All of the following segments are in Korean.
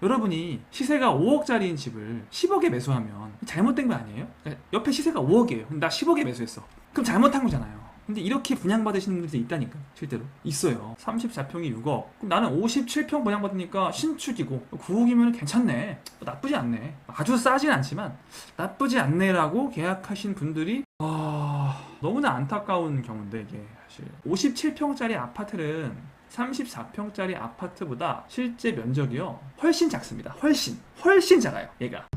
여러분이 시세가 5억짜리인 집을 10억에 매수하면 잘못된 거 아니에요? 그러니까 옆에 시세가 5억이에요. 나 10억에 매수했어. 그럼 잘못한 거잖아요. 근데 이렇게 분양받으시는 분들이 있다니까. 실제로 있어요. 34평이 6억. 그럼 나는 57평 분양받으니까 신축이고 9억이면 괜찮네, 나쁘지 않네, 아주 싸진 않지만 나쁘지 않네라고 계약하신 분들이 너무나 안타까운 경우인데, 이게 사실 57평짜리 아파트는 34평짜리 아파트보다 실제 면적이요 훨씬 작습니다. 훨씬 작아요, 얘가.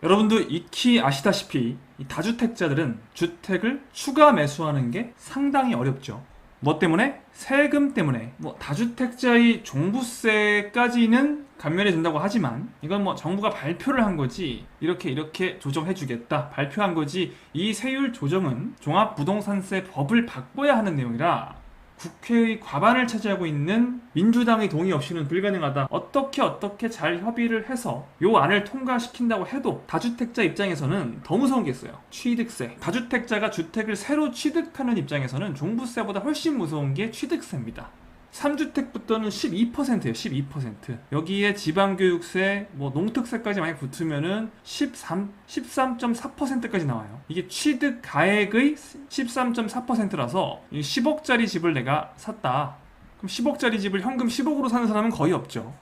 여러분도 익히 아시다시피 이 다주택자들은 주택을 추가 매수하는 게 상당히 어렵죠. 뭐 때문에? 세금 때문에. 뭐 다주택자의 종부세까지는 감면해 준다고 하지만 이건 뭐 정부가 발표를 한 거지, 이렇게 조정해 주겠다 발표한 거지, 이 세율 조정은 종합부동산세 법을 바꿔야 하는 내용이라 국회의 과반을 차지하고 있는 민주당의 동의 없이는 불가능하다. 어떻게 잘 협의를 해서 요 안을 통과시킨다고 해도 다주택자 입장에서는 더 무서운 게 있어요. 취득세. 다주택자가 주택을 새로 취득하는 입장에서는 종부세보다 훨씬 무서운 게 취득세입니다. 3주택부터는 12%예요. 12%. 여기에 지방교육세, 뭐 농특세까지 많이 붙으면은 13.4%까지 나와요. 이게 취득 가액의 13.4%라서 10억짜리 집을 내가 샀다. 그럼 10억짜리 집을 현금 10억으로 사는 사람은 거의 없죠.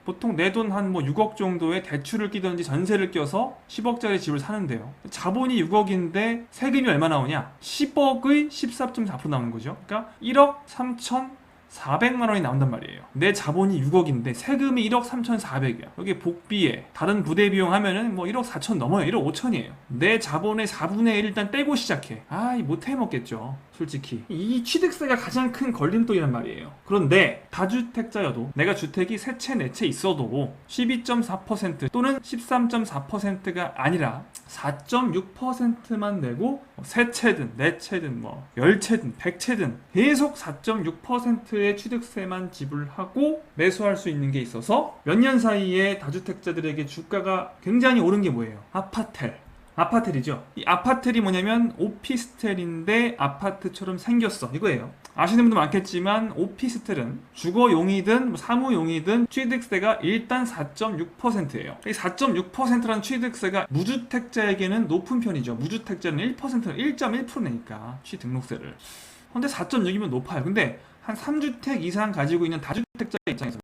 보통 내 돈 한 뭐 6억 정도의 대출을 끼든지 전세를 껴서 10억짜리 집을 사는데요. 자본이 6억인데 세금이 얼마 나오냐? 10억의 14.4% 나오는 거죠. 그러니까 1억 3,400만 원이 나온단 말이에요. 내 자본이 6억인데 세금이 1억 3,400이야. 여기 복비에 다른 부대 비용 하면은 뭐 1억 4천 넘어요. 1억 5천이에요. 내 자본의 4분의 1 일단 떼고 시작해. 못 해먹겠죠. 솔직히 이 취득세가 가장 큰 걸림돌이란 말이에요. 그런데 다주택자여도 내가 주택이 세 채 네 채 있어도 12.4% 또는 13.4%가 아니라 4.6%만 내고 세 채든 네 채든 뭐 10채든 100채든 계속 4.6%의 취득세만 지불하고 매수할 수 있는 게 있어서 몇 년 사이에 다주택자들에게 주가가 굉장히 오른 게 뭐예요? 아파텔이죠. 이 아파텔이 뭐냐면 오피스텔인데 아파트처럼 생겼어, 이거예요. 아시는 분도 많겠지만 오피스텔은 주거용이든 뭐 사무용이든 취득세가 일단 4.6%예요. 이 4.6%라는 취득세가 무주택자에게는 높은 편이죠. 무주택자는 1%는 1.1% 내니까 취등록세를. 근데 4.6이면 높아요. 근데 한 3주택 이상 가지고 있는 다주택자 입장에서는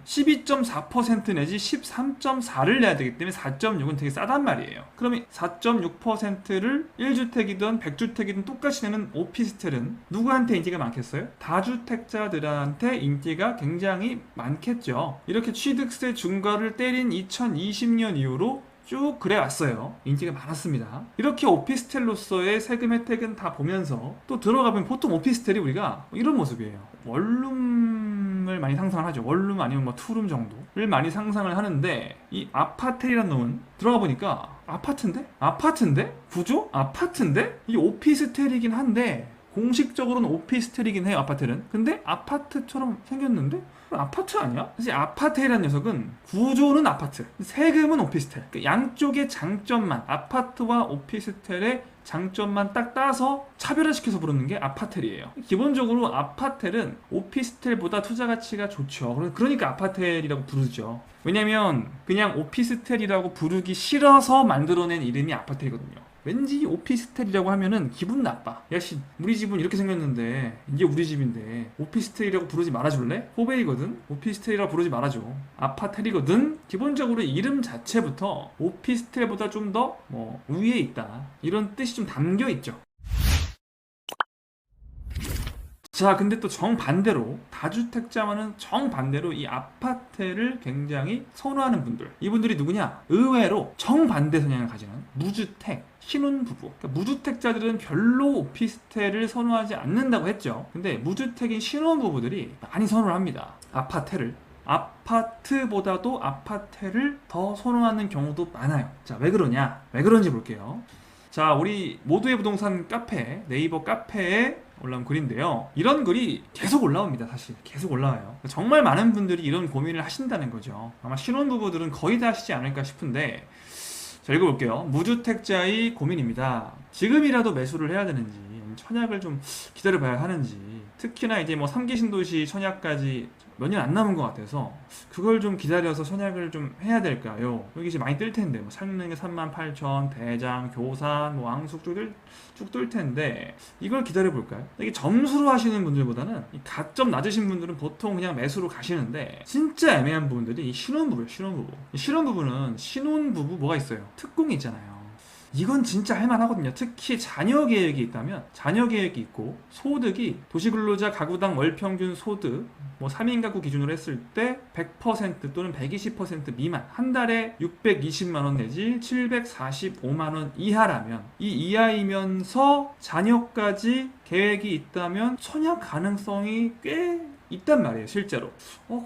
12.4% 내지 13.4를 내야 되기 때문에 4.6은 되게 싸단 말이에요. 그러면 4.6%를 1주택이든 100주택이든 똑같이 내는 오피스텔은 누구한테 인기가 많겠어요? 다주택자들한테 인기가 굉장히 많겠죠. 이렇게 취득세 중과를 때린 2020년 이후로 쭉 그래 왔어요. 인기가 많았습니다. 이렇게 오피스텔로서의 세금 혜택은 다 보면서 또 들어가면 보통 오피스텔이 우리가 이런 모습이에요. 원룸을 많이 상상을 하죠. 원룸 아니면 뭐 투룸 정도를 많이 상상을 하는데, 이 아파텔이라는 놈은 들어가 보니까 아파트인데? 구조? 아파트인데? 이게 오피스텔이긴 한데 공식적으로는 오피스텔이긴 해요, 아파트는. 근데 아파트처럼 생겼는데? 아파트 아니야? 사실 아파트라는 녀석은 구조는 아파트, 세금은 오피스텔. 그러니까 양쪽의 장점만, 아파트와 오피스텔의 장점만 딱 따서 차별화시켜서 부르는 게 아파텔이에요. 기본적으로 아파텔은 오피스텔보다 투자 가치가 좋죠. 그러니까 아파텔이라고 부르죠. 왜냐면 그냥 오피스텔이라고 부르기 싫어서 만들어낸 이름이 아파텔이거든요. 왠지 오피스텔이라고 하면은 기분 나빠. 야씨, 우리 집은 이렇게 생겼는데 이게 우리 집인데 오피스텔이라고 부르지 말아줄래? 호베이거든? 오피스텔이라고 부르지 말아줘. 아파텔이거든? 기본적으로 이름 자체부터 오피스텔보다 좀 더 뭐 위에 있다, 이런 뜻이 좀 담겨있죠. 자, 근데 또 정반대로 다주택자와는 정반대로 이 아파트를 굉장히 선호하는 분들, 이분들이 누구냐? 의외로 정반대 성향을 가지는 무주택 신혼부부. 그러니까 무주택자들은 별로 오피스텔을 선호하지 않는다고 했죠. 근데 무주택인 신혼부부들이 많이 선호를 합니다. 아파트를. 아파트보다도 아파트를 더 선호하는 경우도 많아요. 자, 왜 그러냐? 왜 그런지 볼게요. 자, 우리 모두의 부동산 카페, 네이버 카페에 올라온 글인데요. 이런 글이 계속 올라옵니다. 사실 계속 올라와요. 정말 많은 분들이 이런 고민을 하신다는 거죠. 아마 신혼부부들은 거의 다 하시지 않을까 싶은데, 자, 읽어볼게요. 무주택자의 고민입니다. 지금이라도 매수를 해야 되는지, 청약을 좀 기다려봐야 하는지, 특히나 이제 뭐 3기 신도시 청약까지 몇 년 안 남은 것 같아서 그걸 좀 기다려서 청약을 좀 해야 될까요? 여기 이제 많이 뜰 텐데 뭐 창릉에 38,000, 대장, 교산, 뭐 왕숙 쭉 뜰 텐데 이걸 기다려 볼까요? 이게 점수로 하시는 분들보다는 이 가점 낮으신 분들은 보통 그냥 매수로 가시는데, 진짜 애매한 부분들이 이 신혼부부예요. 신혼부부는 신혼부부 뭐가 있어요? 특공이 있잖아요. 이건 진짜 할만하거든요. 특히 자녀 계획이 있다면, 자녀 계획이 있고 소득이 도시근로자 가구당 월평균 소득 뭐 3인 가구 기준으로 했을 때 100% 또는 120% 미만, 한 달에 620만 원 내지 745만 원 이하라면, 이 이하이면서 자녀까지 계획이 있다면 청약 가능성이 꽤 있단 말이에요, 실제로.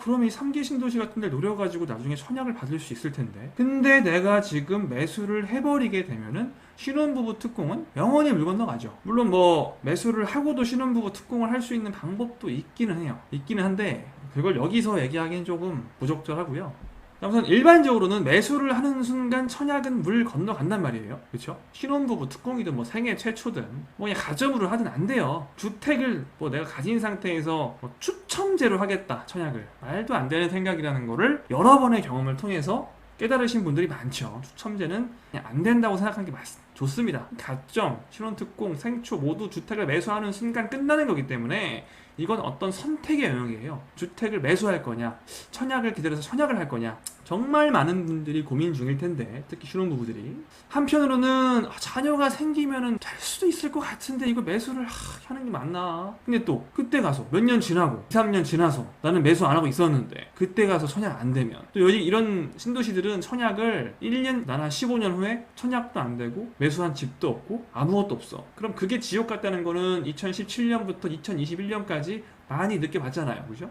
그럼 이 3기 신도시 같은 데 노려가지고 나중에 청약을 받을 수 있을 텐데. 근데 내가 지금 매수를 해버리게 되면은 신혼부부 특공은 영원히 물 건너가죠. 물론 뭐 매수를 하고도 신혼부부 특공을 할 수 있는 방법도 있기는 해요. 있기는 한데 그걸 여기서 얘기하기는 조금 부적절하고요. 우선 일반적으로는 매수를 하는 순간 청약은 물 건너간단 말이에요. 그렇죠? 신혼부부 특공이든 뭐 생애 최초든 뭐 그냥 가점으로 하든 안 돼요. 주택을 뭐 내가 가진 상태에서 뭐 추첨제로 하겠다, 청약을. 말도 안 되는 생각이라는 거를 여러 번의 경험을 통해서 깨달으신 분들이 많죠. 추첨제는 그냥 안 된다고 생각하는 게 좋습니다. 가점, 신혼특공, 생초 모두 주택을 매수하는 순간 끝나는 거기 때문에 이건 어떤 선택의 영역이에요. 주택을 매수할 거냐, 청약을 기다려서 청약을 할 거냐, 정말 많은 분들이 고민 중일 텐데, 특히 신혼부부들이. 한편으로는 자녀가 생기면은 될 수도 있을 것 같은데 이거 매수를 하는 게 맞나? 근데 또 그때 가서 몇 년 지나고 2, 3년 지나서 나는 매수 안 하고 있었는데 그때 가서 청약 안 되면, 또 요즘 이런 신도시들은 청약을 1년, 나는 15년 후에 청약도 안 되고 매수한 집도 없고 아무것도 없어. 그럼 그게 지옥 같다는 거는 2017년부터 2021년까지 많이 느껴봤잖아요. 그죠?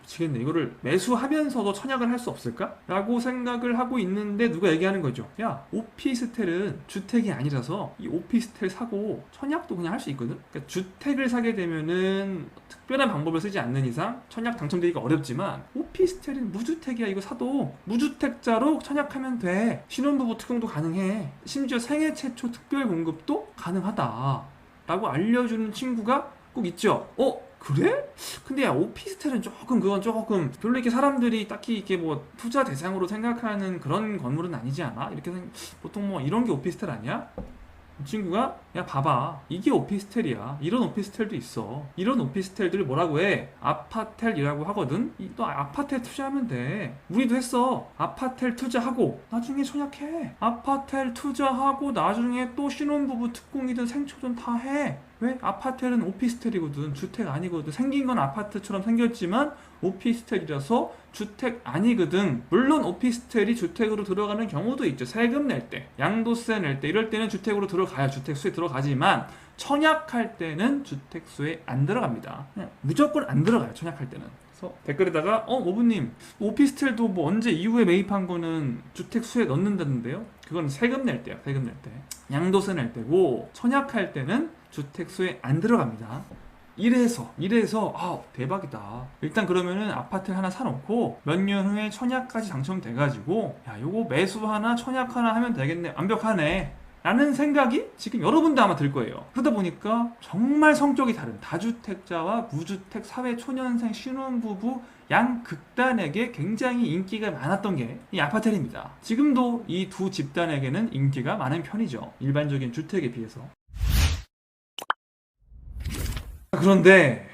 미치겠네. 이거를 매수하면서도 청약을 할 수 없을까? 라고 생각을 하고 있는데 누가 얘기하는 거죠. 야, 오피스텔은 주택이 아니라서 이 오피스텔 사고 청약도 그냥 할 수 있거든? 그러니까 주택을 사게 되면은 특별한 방법을 쓰지 않는 이상 청약 당첨되기가 어렵지만, 오피스텔은 무주택이야. 이거 사도 무주택자로 청약하면 돼. 신혼부부 특공도 가능해. 심지어 생애 최초 특별 공급도 가능하다 라고 알려주는 친구가 꼭 있죠. 그래? 근데 야, 오피스텔은 그건 조금 별로 이렇게 사람들이 딱히 이렇게 뭐 투자 대상으로 생각하는 그런 건물은 아니지 않아? 이렇게 보통 뭐 이런 게 오피스텔 아니야? 이 친구가 야 봐봐, 이게 오피스텔이야. 이런 오피스텔도 있어. 이런 오피스텔들을 뭐라고 해? 아파텔이라고 하거든. 또 아파텔 투자하면 돼. 우리도 했어. 아파텔 투자하고 나중에 청약해. 아파텔 투자하고 나중에 또 신혼부부 특공이든 생초든 다 해. 왜? 아파텔은 오피스텔이거든. 주택 아니거든. 생긴 건 아파트처럼 생겼지만 오피스텔이라서 주택 아니거든. 물론 오피스텔이 주택으로 들어가는 경우도 있죠. 세금 낼 때, 양도세 낼 때, 이럴 때는 주택으로 들어가야 주택수에 들어가지만 청약할 때는 주택수에 안 들어갑니다. 그냥 무조건 안 들어가요, 청약할 때는. 그래서 댓글에다가 모부님 오피스텔도 뭐 언제 이후에 매입한 거는 주택수에 넣는다는데요? 그건 세금 낼 때요. 세금 낼 때, 양도세 낼 때고, 청약할 때는 주택수에 안 들어갑니다. 이래서 대박이다. 일단 그러면은 아파트 하나 사놓고 몇 년 후에 청약까지 당첨돼가지고 야, 요거 매수 하나 청약 하나 하면 되겠네, 완벽하네 라는 생각이 지금 여러분도 아마 들 거예요. 그러다 보니까 정말 성격이 다른 다주택자와 무주택 사회초년생 신혼부부 양 극단에게 굉장히 인기가 많았던 게 이 아파텔입니다. 지금도 이 두 집단에게는 인기가 많은 편이죠, 일반적인 주택에 비해서. 그런데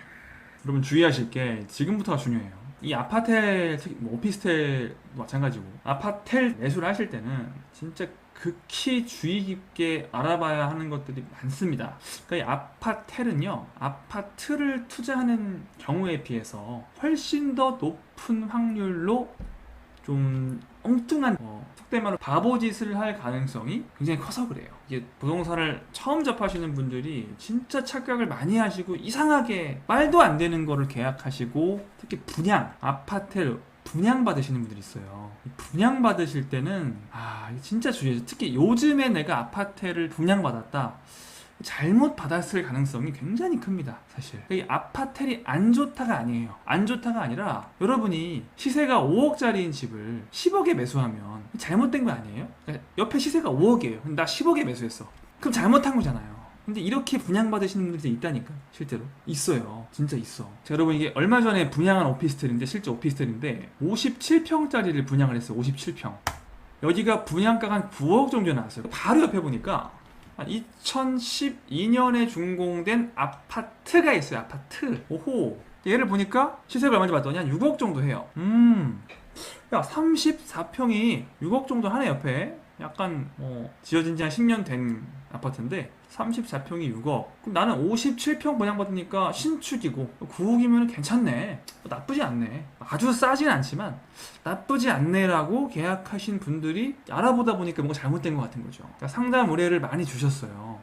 여러분 주의하실 게 지금부터가 중요해요. 이 아파텔, 뭐 오피스텔도 마찬가지고, 아파텔 매수를 하실 때는 진짜 극히 주의 깊게 알아봐야 하는 것들이 많습니다. 그러니까 이 아파텔은요, 아파트를 투자하는 경우에 비해서 훨씬 더 높은 확률로 좀 엉뚱한 속된 말로 바보짓을 할 가능성이 굉장히 커서 그래요. 이게 부동산을 처음 접하시는 분들이 진짜 착각을 많이 하시고 이상하게 말도 안 되는 거를 계약하시고, 특히 아파트를 분양받으시는 분들이 있어요. 분양받으실 때는 진짜 주의해서, 특히 요즘에 내가 아파트를 분양받았다, 잘못 받았을 가능성이 굉장히 큽니다, 사실. 이 아파텔이 안 좋다가 아니에요. 안 좋다가 아니라 여러분이 시세가 5억짜리인 집을 10억에 매수하면 잘못된 거 아니에요? 그러니까 옆에 시세가 5억이에요. 근데 나 10억에 매수했어. 그럼 잘못한 거잖아요. 근데 이렇게 분양받으시는 분들이 있다니까. 실제로 있어요. 진짜 있어. 자, 여러분 이게 얼마 전에 분양한 오피스텔인데, 실제 오피스텔인데 57평짜리를 분양을 했어요. 57평. 여기가 분양가가 한 9억 정도 나왔어요. 바로 옆에 보니까 2012년에 준공된 아파트가 있어요. 아파트. 오호. 얘를 보니까 시세가 얼마인지 봤더니 한 6억 정도 해요. 야, 34평이 6억 정도 하네. 옆에 약간 지어진 지 한 10년 된 아파트인데 34평이 6억. 그럼 나는 57평 분양받으니까 신축이고 9억이면 괜찮네. 나쁘지 않네. 아주 싸진 않지만 나쁘지 않네라고 계약하신 분들이 알아보다 보니까 뭔가 잘못된 것 같은 거죠. 그러니까 상담 의뢰를 많이 주셨어요.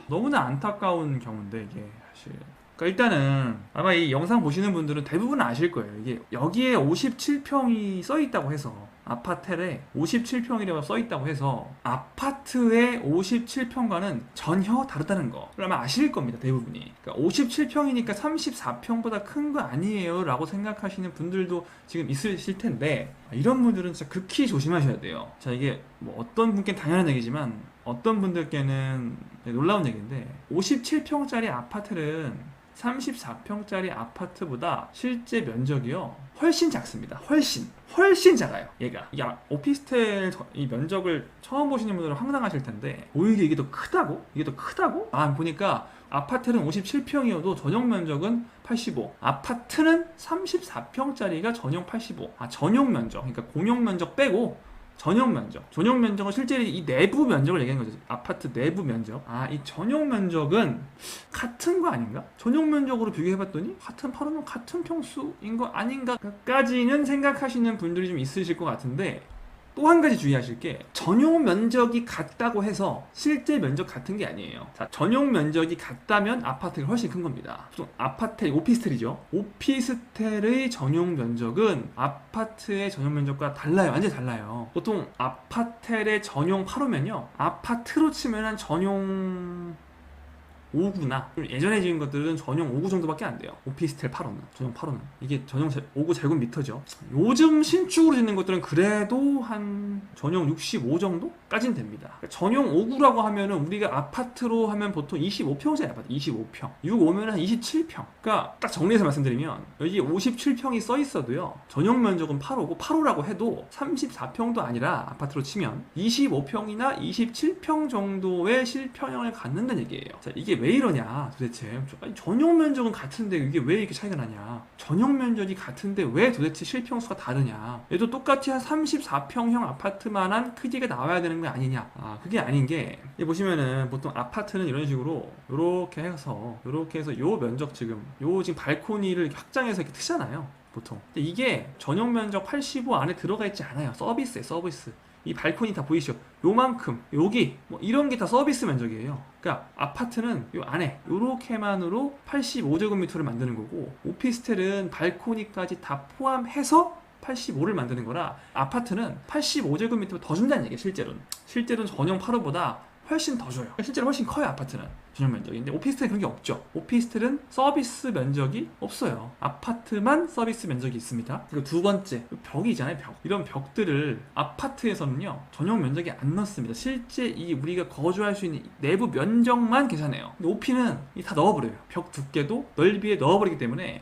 너무나 안타까운 경우인데 이게 사실. 그러니까 일단은 아마 이 영상 보시는 분들은 대부분 아실 거예요. 이게 여기에 57평이 써 있다고 해서, 아파텔에 57평이라고 써 있다고 해서 아파트의 57평과는 전혀 다르다는 거. 그러면 아실 겁니다. 대부분이. 그러니까 57평이니까 34평보다 큰 거 아니에요 라고 생각하시는 분들도 지금 있으실 텐데, 이런 분들은 진짜 극히 조심하셔야 돼요. 자, 이게 뭐 어떤 분께는 당연한 얘기지만 어떤 분들께는 놀라운 얘기인데, 57평짜리 아파트는 34평짜리 아파트보다 실제 면적이요 훨씬 작습니다. 훨씬 작아요. 얘가. 야, 오피스텔 이 면적을 처음 보시는 분들은 황당하실 텐데, 오히려 이게 더 크다고? 이게 더 크다고? 보니까 아파트는 57평이어도 전용 면적은 85. 아파트는 34평짜리가 전용 85. 전용 면적. 그러니까 공용 면적 빼고 전용 면적은 실제 이 내부 면적을 얘기하는 거죠. 아파트 내부 면적. 이 전용 면적은 같은 거 아닌가? 전용 면적으로 비교해봤더니 바로 같은 평수인 거 아닌가까지는 생각하시는 분들이 좀 있으실 것 같은데, 또 한 가지 주의하실 게, 전용 면적이 같다고 해서 실제 면적 같은 게 아니에요. 자, 전용 면적이 같다면 아파트가 훨씬 큰 겁니다. 보통 아파트, 오피스텔이죠. 오피스텔의 전용 면적은 아파트의 전용 면적과 달라요. 완전히 달라요. 보통 아파텔의 전용 8호면요, 아파트로 치면 한 전용 5구나, 예전에 지은 것들은 전용 5구 정도밖에 안 돼요. 오피스텔 8호는, 전용 8호는. 이게 전용 5구 제곱미터죠. 요즘 신축으로 짓는 것들은 그래도 한 전용 65 정도까지는 됩니다. 그러니까 전용 5구라고 하면은 우리가 아파트로 하면 보통 25평짜리 아파트, 25평. 6오면 한 27평. 그러니까 딱 정리해서 말씀드리면, 여기 57평이 써 있어도요, 전용 면적은 8호고, 8호라고 해도 34평도 아니라 아파트로 치면 25평이나 27평 정도의 실평형을 갖는다는 얘기예요. 자, 이게 왜 이러냐 도대체. 전용 면적은 같은데 이게 왜 이렇게 차이가 나냐. 전용 면적이 같은데 왜 도대체 실평수가 다르냐. 얘도 똑같이 한 34평형 아파트만한 크기가 나와야 되는 거 아니냐. 그게 아닌 게, 여기 보시면은 보통 아파트는 이런 식으로 요렇게 해서 요 면적, 지금 발코니를 확장해서 이렇게 트잖아요 보통. 근데 이게 전용 면적 85 안에 들어가 있지 않아요. 서비스에 서비스. 이 발코니 다 보이시죠? 요만큼, 여기 뭐 이런 게 다 서비스 면적이에요. 그러니까 아파트는 요 안에 요렇게만으로 85제곱미터를 만드는 거고, 오피스텔은 발코니까지 다 포함해서 85를 만드는 거라, 아파트는 85제곱미터 더 준다는 얘기예요. 실제로는 전용 8호보다 훨씬 더 줘요. 실제로 훨씬 커요. 아파트는 전용 면적이. 근데 오피스텔은 그런 게 없죠. 오피스텔은 서비스 면적이 없어요. 아파트만 서비스 면적이 있습니다. 그리고 두 번째, 벽이 있잖아요. 벽. 이런 벽들을 아파트에서는요 전용 면적이 안 넣습니다. 실제 이 우리가 거주할 수 있는 내부 면적만 계산해요. 근데 오피는 다 넣어버려요. 벽 두께도 넓이에 넣어버리기 때문에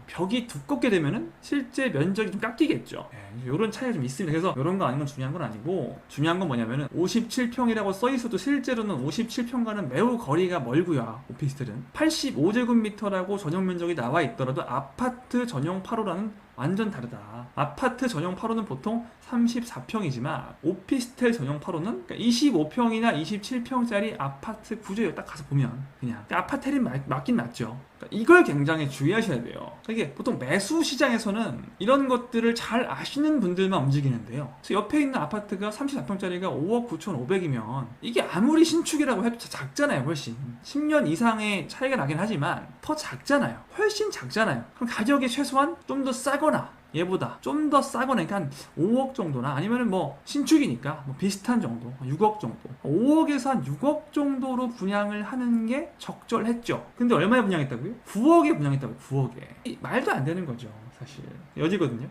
벽이 두껍게 되면은 실제 면적이 좀 깎이겠죠. 이런 차이가 좀 있습니다. 그래서 이런 거 아닌 건 중요한 건 아니고, 중요한 건 뭐냐면은 57평이라고 써 있어도 실제로는 57평과는 매우 거리가 멀고요. 오피스텔은 85제곱미터라고 전용 면적이 나와 있더라도 아파트 전용 8호라는 완전 다르다. 아파트 전용 8호는 보통 34평이지만 오피스텔 전용 8호는 그러니까 25평이나 27평짜리 아파트 구조예요. 딱 가서 보면 그냥 아파텔이 맞긴 맞죠. 그러니까 이걸 굉장히 주의하셔야 돼요. 이게 보통 매수 시장에서는 이런 것들을 잘 아시는 분들만 움직이는데요. 그래서 옆에 있는 아파트가 34평짜리가 5억 9,500이면 이게 아무리 신축이라고 해도 작잖아요. 훨씬 10년 이상의 차이가 나긴 하지만 더 작잖아요. 훨씬 작잖아요. 그럼 가격이 최소한 좀 더 싸거나 얘보다 좀 더 싸거나, 그러니까 한 5억 정도나, 아니면은 뭐 신축이니까 뭐 비슷한 정도, 6억 정도, 5억에서 한 6억 정도로 분양을 하는 게 적절했죠. 근데 얼마에 분양했다고요? 9억에 분양했다고요. 9억에. 말도 안 되는 거죠 사실. 여기거든요.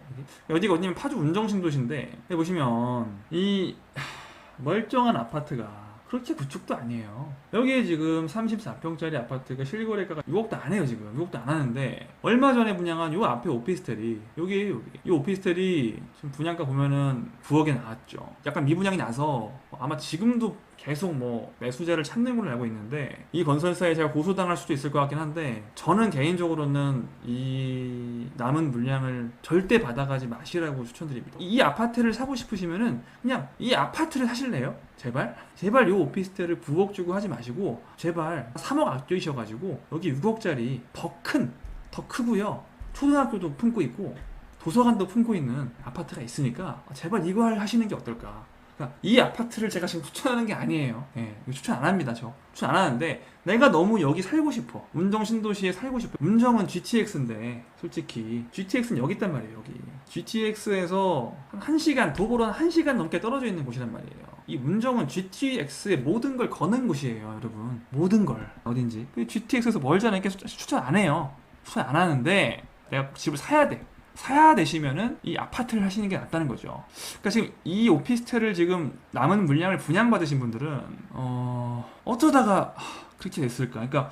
여기가 어디냐면 파주 운정신도시인데, 여기 보시면 이 멀쩡한 아파트가 그렇게 구축도 아니에요. 여기에 지금 34평짜리 아파트가 실거래가가 6억도 안 해요. 지금 6억도 안 하는데 얼마 전에 분양한 요 앞에 오피스텔이 여기 이 오피스텔이 지금 분양가 보면은 9억에 나왔죠. 약간 미분양이 나서 아마 지금도 계속 뭐 매수자를 찾는 걸로 알고 있는데 이 건설사에 제가 고소당할 수도 있을 것 같긴 한데 저는 개인적으로는 이 남은 물량을 절대 받아가지 마시라고 추천드립니다. 이 아파트를 사고 싶으시면은 그냥 이 아파트를 사실래요? 제발 요 오피스텔을 9억 주고 하지 마시고 제발 3억 아껴주셔가지고 여기 6억짜리 더 크고요. 초등학교도 품고 있고 도서관도 품고 있는 아파트가 있으니까 제발 이걸 하시는 게 어떨까. 그러니까 이 아파트를 제가 지금 추천하는 게 아니에요. 예, 추천 안 합니다. 저 추천 안 하는데 내가 너무 여기 살고 싶어. 운정 신도시에 살고 싶어. 운정은 GTX인데 솔직히 GTX는 여기 있단 말이에요. 여기 GTX에서 한 1시간 도보로 한 1시간 넘게 떨어져 있는 곳이란 말이에요. 이 운정은 GTX의 모든 걸 거는 곳이에요, 여러분. 모든 걸 어딘지. GTX에서 멀잖아요. 추천 안 해요. 추천 안 하는데 내가 집을 사야 되시면은 이 아파트를 하시는 게 낫다는 거죠. 그러니까 지금 이 오피스텔을 지금 남은 물량을 분양받으신 분들은 어쩌다가 그렇게 됐을까? 그러니까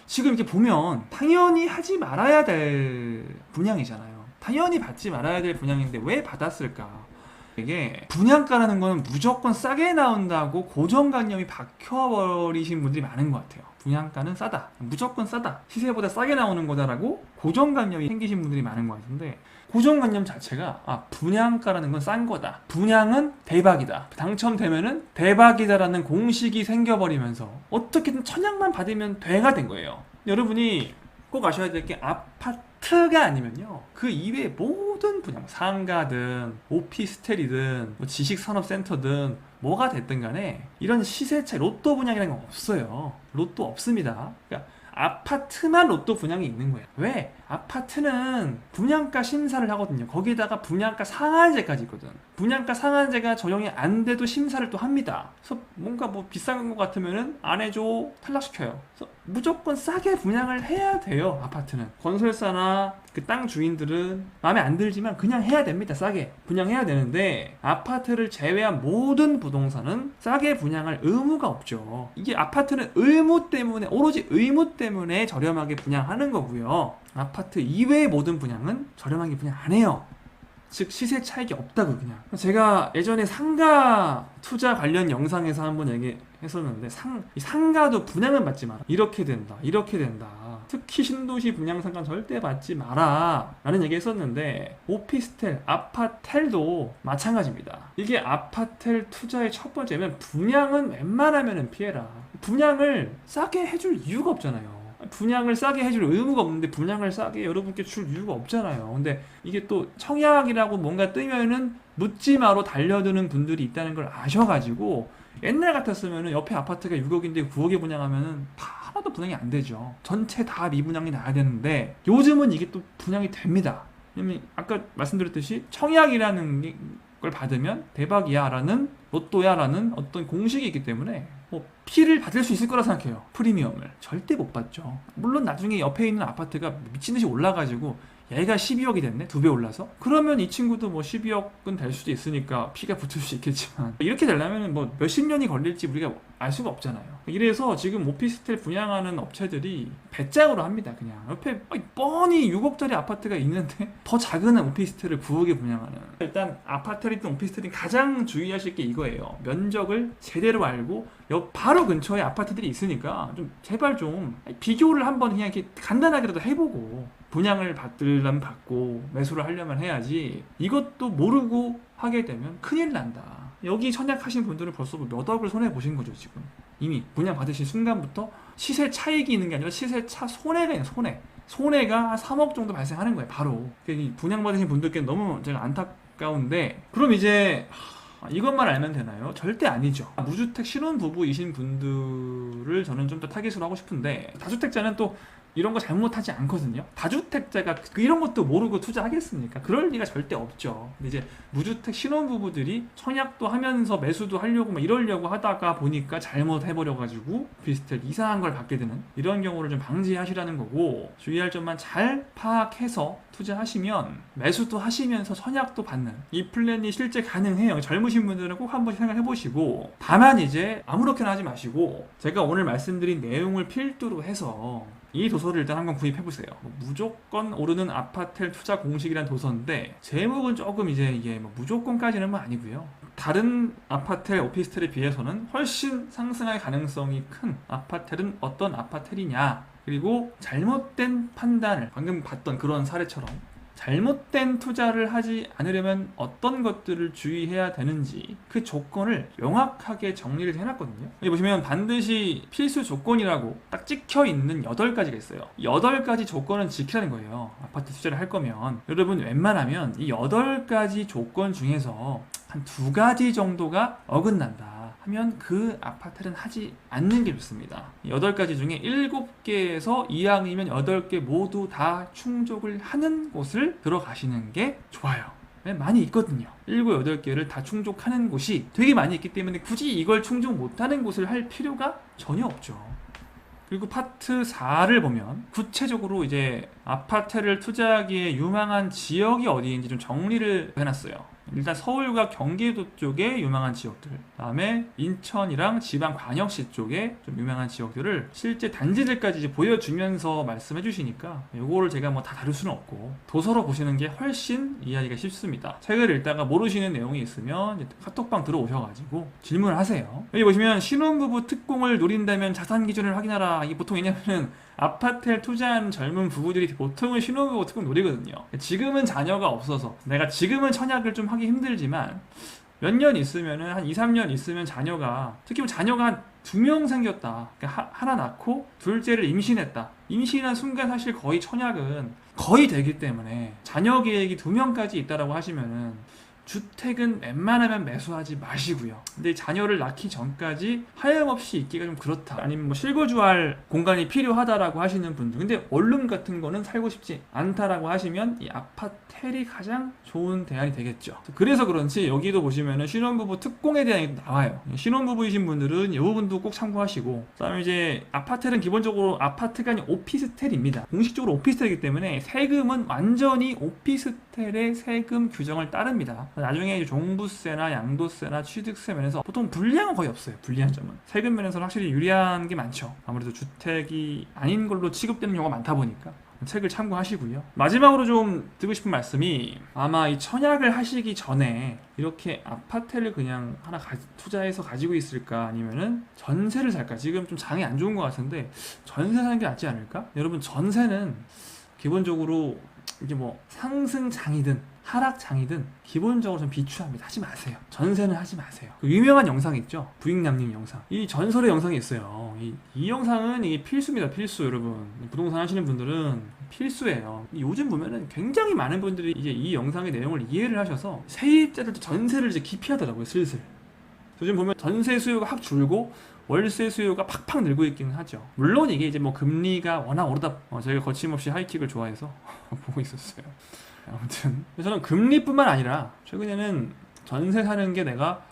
지금 이렇게 보면 당연히 하지 말아야 될 분양이잖아요. 당연히 받지 말아야 될 분양인데 왜 받았을까? 이게 분양가라는 거는 무조건 싸게 나온다고 고정관념이 박혀버리신 분들이 많은 것 같아요. 분양가는 싸다, 무조건 싸다, 시세보다 싸게 나오는 거다라고 고정관념이 생기신 분들이 많은 것 같은데 고정관념 자체가 분양가라는 건 싼 거다, 분양은 대박이다, 당첨되면은 대박이다라는 공식이 생겨버리면서 어떻게든 천약만 받으면 돼가 된 거예요. 여러분이 꼭 아셔야 될 게 아파트가 아니면요 그 이외의 모든 분양, 상가든 오피스텔이든 뭐 지식산업센터든 뭐가 됐든 간에 이런 시세 차이, 로또 분양이라는 건 없어요. 로또 없습니다. 그러니까 아파트만 로또 분양이 있는 거예요. 왜? 아파트는 분양가 심사를 하거든요. 거기에다가 분양가 상한제까지 있거든. 분양가 상한제가 적용이 안 돼도 심사를 또 합니다. 그래서 뭔가 뭐 비싼 것 같으면은 안 해줘, 탈락시켜요. 그래서 무조건 싸게 분양을 해야 돼요. 아파트는 건설사나 그 땅 주인들은 마음에 안 들지만 그냥 해야 됩니다. 싸게 분양해야 되는데 아파트를 제외한 모든 부동산은 싸게 분양할 의무가 없죠. 이게 아파트는 의무 때문에, 오로지 의무 때문에 저렴하게 분양하는 거고요. 아파트 이외의 모든 분양은 저렴하게 분양 안 해요. 즉 시세 차익이 없다고. 그냥 제가 예전에 상가 투자 관련 영상에서 한번 얘기했었는데 상가도 분양은 받지 마라, 이렇게 된다. 특히 신도시 분양 상가 절대 받지 마라 라는 얘기 했었는데 오피스텔, 아파텔도 마찬가지입니다. 이게 아파텔 투자의 첫 번째면 분양은 웬만하면 피해라. 분양을 싸게 해줄 이유가 없잖아요. 분양을 싸게 해줄 의무가 없는데 분양을 싸게 여러분께 줄 이유가 없잖아요. 근데 이게 또 청약이라고 뭔가 뜨면은 묻지마로 달려드는 분들이 있다는 걸 아셔가지고 옛날 같았으면은 옆에 아파트가 6억인데 9억에 분양하면은 하나도 분양이 안 되죠. 전체 다 미분양이 나야 되는데 요즘은 이게 또 분양이 됩니다. 왜냐면 아까 말씀드렸듯이 청약이라는 걸 받으면 대박이야 라는, 로또야 라는 어떤 공식이 있기 때문에 뭐 피를 받을 수 있을 거라 생각해요. 프리미엄을 절대 못 받죠. 물론 나중에 옆에 있는 아파트가 미친듯이 올라가지고 얘가 12억이 됐네, 2배 올라서, 그러면 이 친구도 뭐 12억은 될 수도 있으니까 피가 붙을 수 있겠지만 이렇게 되려면 뭐 몇십 년이 걸릴지 우리가 알 수가 없잖아요. 이래서 지금 오피스텔 분양하는 업체들이 배짱으로 합니다. 그냥 옆에 뻔히 6억짜리 아파트가 있는데 더 작은 오피스텔을 9억에 분양하는. 일단 아파트든 오피스텔든 가장 주의하실 게 이거예요. 면적을 제대로 알고 바로 근처에 아파트들이 있으니까 좀 제발 좀 비교를 한번 그냥 이렇게 간단하게라도 해보고 분양을 받으려면 받고 매수를 하려면 해야지, 이것도 모르고 하게 되면 큰일 난다. 여기 청약하신 분들은 벌써 몇 억을 손해보신 거죠. 지금 이미 분양 받으신 순간부터 시세 차익이 있는 게 아니라 시세 차 손해가 있는, 손해가 한 3억 정도 발생하는 거예요. 바로 분양 받으신 분들께 너무 제가 안타까운데, 그럼 이제 이것만 알면 되나요? 절대 아니죠. 무주택 신혼부부이신 분들을 저는 좀 더 타깃으로 하고 싶은데, 다주택자는 또 이런 거 잘못하지 않거든요. 다주택자가 이런 것도 모르고 투자하겠습니까? 그럴 리가 절대 없죠. 근데 이제 무주택 신혼부부들이 청약도 하면서 매수도 하려고 막 이러려고 하다가 보니까 잘못해버려가지고 오피스텔 이상한 걸 받게 되는 이런 경우를 좀 방지하시라는 거고, 주의할 점만 잘 파악해서 투자하시면 매수도 하시면서 청약도 받는 이 플랜이 실제 가능해요. 젊으신 분들은 꼭 한 번씩 생각해 보시고, 다만 이제 아무렇게나 하지 마시고 제가 오늘 말씀드린 내용을 필두로 해서 이 도서를 일단 한번 구입해 보세요. 무조건 오르는 아파텔 투자 공식이란 도서인데, 제목은 조금 이제 이게 뭐 무조건까지는 뭐 아니고요. 다른 아파텔, 오피스텔에 비해서는 훨씬 상승할 가능성이 큰 아파텔은 어떤 아파텔이냐, 그리고 잘못된 판단을, 방금 봤던 그런 사례처럼 잘못된 투자를 하지 않으려면 어떤 것들을 주의해야 되는지 그 조건을 명확하게 정리를 해놨거든요. 여기 보시면 반드시 필수 조건이라고 딱 찍혀있는 8가지가 있어요. 8가지 조건은 지키라는 거예요. 아파트 투자를 할 거면. 여러분 웬만하면 이 8가지 조건 중에서 한 2가지 정도가 어긋난다 하면 그 아파트는 하지 않는 게 좋습니다. 8가지 중에 7개에서 이왕이면 8개 모두 다 충족을 하는 곳을 들어가시는 게 좋아요. 많이 있거든요. 7, 8개를 다 충족하는 곳이 되게 많이 있기 때문에 굳이 이걸 충족 못하는 곳을 할 필요가 전혀 없죠. 그리고 파트 4를 보면 구체적으로 이제 아파트를 투자하기에 유망한 지역이 어디인지 좀 정리를 해놨어요. 일단 서울과 경기도 쪽에 유망한 지역들, 그다음에 인천이랑 지방광역시 쪽에 좀 유명한 지역들을 실제 단지들까지 이제 보여주면서 말씀해 주시니까 요거를 제가 뭐 다 다룰 수는 없고 도서로 보시는 게 훨씬 이해하기가 쉽습니다. 책을 읽다가 모르시는 내용이 있으면 이제 카톡방 들어오셔가지고 질문을 하세요. 여기 보시면 신혼부부 특공을 노린다면 자산 기준을 확인하라. 이게 보통 왜냐면은 아파트에 투자한 젊은 부부들이 보통은 신혼부부 특공 노리거든요. 지금은 자녀가 없어서 내가 지금은 청약을 좀 하기 힘들지만 몇 년 있으면은 한 2, 3년 있으면 자녀가, 특히 뭐 자녀가 한 2명 생겼다, 그러니까 하나 낳고 둘째를 임신했다, 임신한 순간 사실 거의 청약은 거의 되기 때문에 자녀 계획이 2명까지 있다라고 하시면은 주택은 웬만하면 매수하지 마시고요. 근데 자녀를 낳기 전까지 하염없이 있기가 좀 그렇다, 아니면 뭐 실거주할 공간이 필요하다라고 하시는 분들, 근데 원룸 같은 거는 살고 싶지 않다라고 하시면 이 아파텔이 가장 좋은 대안이 되겠죠. 그래서 그런지 여기도 보시면은 신혼부부 특공에 대한 얘기도 나와요. 신혼부부이신 분들은 이 부분도 꼭 참고하시고, 그다음에 이제 아파텔은 기본적으로 아파트가 아닌 오피스텔입니다. 공식적으로 오피스텔이기 때문에 세금은 완전히 오피스텔의 세금 규정을 따릅니다. 나중에 종부세나 양도세나 취득세 면에서 보통 불리한 건 거의 없어요. 불리한 점은 세금 면에서는 확실히 유리한 게 많죠. 아무래도 주택이 아닌 걸로 취급되는 경우가 많다 보니까 책을 참고하시고요. 마지막으로 좀 드리고 싶은 말씀이, 아마 이 청약을 하시기 전에 이렇게 아파트를 그냥 하나 투자해서 가지고 있을까, 아니면은 전세를 살까, 지금 좀 장이 안 좋은 것 같은데 전세 사는 게 낫지 않을까? 여러분, 전세는 기본적으로 이게 뭐 상승장이든 하락장이든 기본적으로 좀 비추합니다. 하지 마세요. 전세는 하지 마세요. 그 유명한 영상 있죠? 부익남님 영상. 이 전설의 영상이 있어요. 이 영상은 이게 필수입니다. 필수. 여러분, 부동산 하시는 분들은 필수예요. 요즘 보면은 굉장히 많은 분들이 이제 이 영상의 내용을 이해를 하셔서 세입자들도 전세를 이제 기피하더라고요. 슬슬. 요즘 보면 전세 수요가 확 줄고 월세 수요가 팍팍 늘고 있기는 하죠. 물론 이게 이제 뭐 금리가 워낙 오르다, 저희가 거침없이 하이킥을 좋아해서 보고 있었어요. 아무튼 저는 금리뿐만 아니라 최근에는 전세 사는 게 내가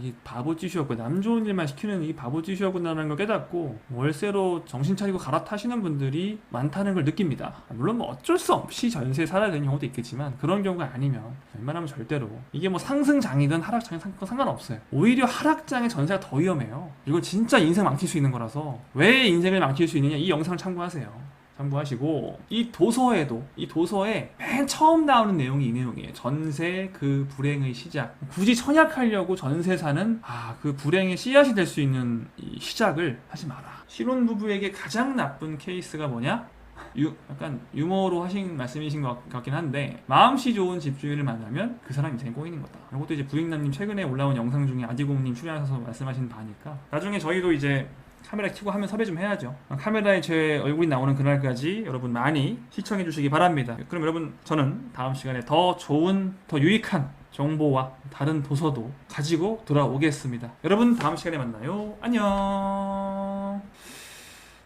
이 바보짓이었고, 남 좋은 일만 시키는 이 바보짓이었구나라는 걸 깨닫고 월세로 정신 차리고 갈아타시는 분들이 많다는 걸 느낍니다. 물론 뭐 어쩔 수 없이 전세 살아야 되는 경우도 있겠지만, 그런 경우가 아니면 웬만하면 절대로, 이게 뭐 상승장이든 하락장이든 상관없어요. 오히려 하락장의 전세가 더 위험해요. 이건 진짜 인생 망칠 수 있는 거라서, 왜 인생을 망칠 수 있느냐, 이 영상을 참고하세요. 참고하시고, 이 도서에 맨 처음 나오는 내용이 이 내용이에요. 전세 그 불행의 시작. 굳이 청약하려고 전세 사는 그 불행의 씨앗이 될 수 있는 이 시작을 하지 마라. 신혼부부에게 가장 나쁜 케이스가 뭐냐? 약간 유머로 하신 말씀이신 것 같긴 한데, 마음씨 좋은 집주인을 만나면 그 사람 인생이 꼬이는 거다. 이것도 이제 부익남님 최근에 올라온 영상 중에 아디공님 출연하셔서 말씀하신 바니까, 나중에 저희도 이제 카메라 켜고 하면 섭외 좀 해야죠. 카메라에 제 얼굴이 나오는 그날까지 여러분 많이 시청해 주시기 바랍니다. 그럼 여러분, 저는 다음 시간에 더 좋은, 더 유익한 정보와 다른 도서도 가지고 돌아오겠습니다. 여러분, 다음 시간에 만나요. 안녕.